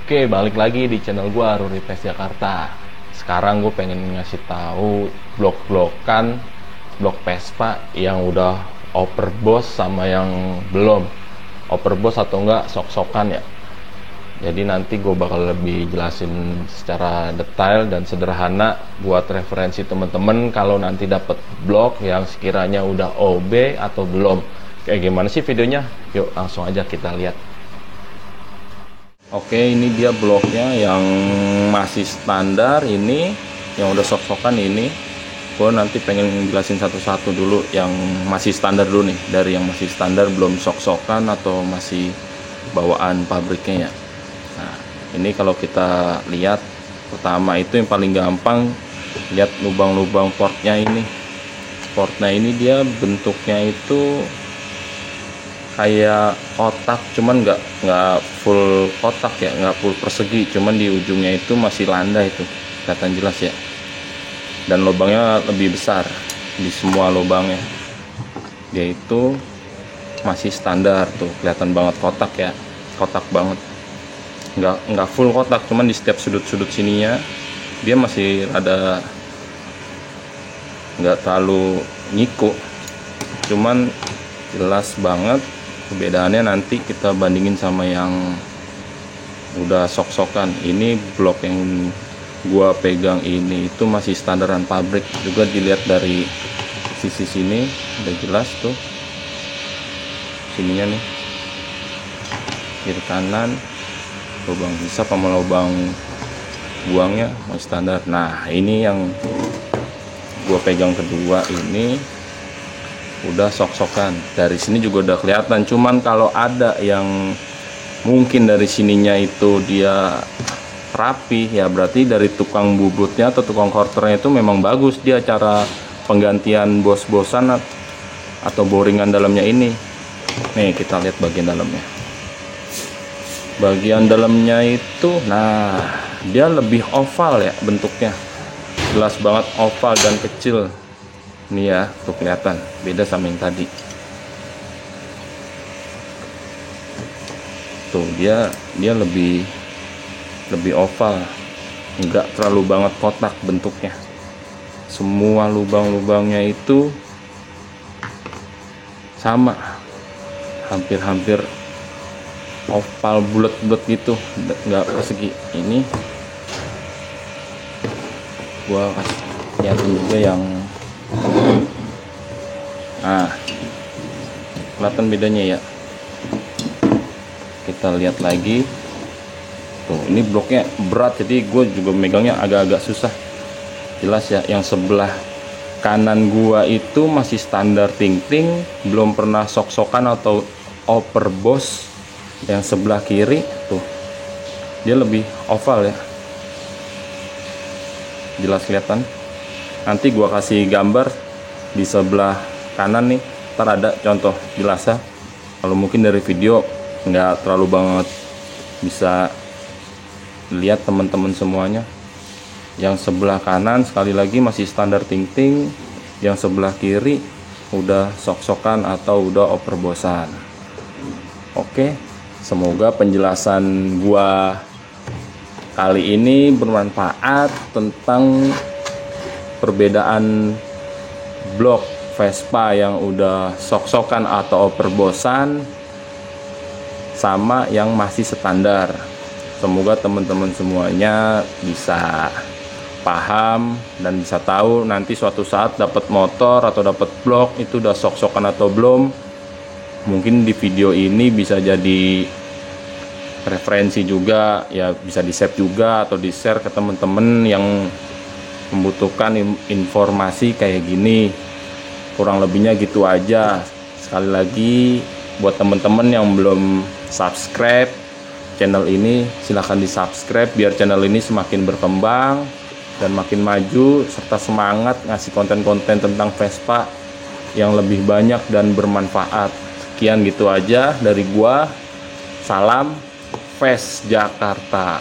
Oke, balik lagi di channel gua Ruri Pes Jakarta. Sekarang gue pengen ngasih tahu blok-blokan blok Vespa yang udah overboss sama yang belum overboss atau enggak sok-sokan ya. Jadi nanti gue bakal lebih jelasin secara detail dan sederhana buat referensi temen-temen kalau nanti dapet blok yang sekiranya udah OB atau belum. Kayak gimana sih videonya? Yuk langsung aja kita lihat. Oke, ini dia bloknya yang masih standar, ini yang udah sok-sokan ini. Gue nanti pengen jelasin satu-satu dulu yang masih standar dulu nih, dari yang masih standar belum sok-sokan atau masih bawaan pabriknya ya. Nah, ini kalau kita lihat pertama itu yang paling gampang, lihat lubang-lubang portnya ini. Portnya ini dia bentuknya itu kayak kotak, cuman nggak full kotak ya, nggak full persegi, cuman di ujungnya itu masih landai, itu kelihatan jelas ya. Dan lubangnya lebih besar di semua lubangnya, dia itu masih standar tuh, kelihatan banget kotak ya, kotak banget, nggak full kotak, cuman di setiap sudut-sudut sininya dia masih ada, nggak terlalu nyiku, cuman jelas banget. Perbedaannya nanti kita bandingin sama yang udah sok-sokan. Ini blok yang gua pegang ini itu masih standaran pabrik, juga dilihat dari sisi sini udah jelas tuh, sininya nih, kiri kanan lubang hisap sama lubang buangnya masih standar. Nah, ini yang gua pegang kedua ini udah sok-sokan. Dari sini juga udah kelihatan, cuman kalau ada yang mungkin dari sininya itu dia rapi ya, berarti dari tukang bubutnya atau tukang korternya itu memang bagus dia cara penggantian bos-bosan atau boringan dalamnya ini. Nih kita lihat bagian dalamnya. Bagian dalamnya itu, nah dia lebih oval ya bentuknya, jelas banget oval dan kecil. Ini ya, tuh kelihatan beda sama yang tadi. Tuh dia lebih oval, enggak terlalu banget kotak bentuknya. Semua lubang-lubangnya itu sama, hampir oval bulat-bulat gitu, enggak persegi. Ini gua kasih lihatin juga yang, nah kelihatan bedanya ya. Kita lihat lagi tuh, ini bloknya berat jadi gue juga megangnya agak-agak susah. Jelas ya, yang sebelah kanan gua itu masih standar ting-ting, belum pernah sok-sokan atau overboss. Yang sebelah kiri tuh dia lebih oval ya, jelas kelihatan. Nanti gua kasih gambar di sebelah kanan nih, ntar ada contoh jelasnya. Kalau mungkin dari video nggak terlalu banget bisa lihat teman-teman semuanya. Yang sebelah kanan sekali lagi masih standar ting-ting, yang sebelah kiri udah sok-sokan atau udah overbossan. Oke, semoga penjelasan gua kali ini bermanfaat tentang perbedaan blok Vespa yang udah sok-sokan atau overbossan sama yang masih standar. Semoga teman-teman semuanya bisa paham dan bisa tahu nanti suatu saat dapat motor atau dapat blok itu udah sok-sokan atau belum. Mungkin di video ini bisa jadi referensi juga ya, bisa di save juga atau di share ke teman-teman yang membutuhkan informasi kayak gini. Kurang lebihnya gitu aja. Sekali lagi buat teman-teman yang belum subscribe channel ini, silahkan di subscribe biar channel ini semakin berkembang dan makin maju, serta semangat ngasih konten-konten tentang Vespa yang lebih banyak dan bermanfaat. Sekian gitu aja dari gua, salam Pes Jakarta.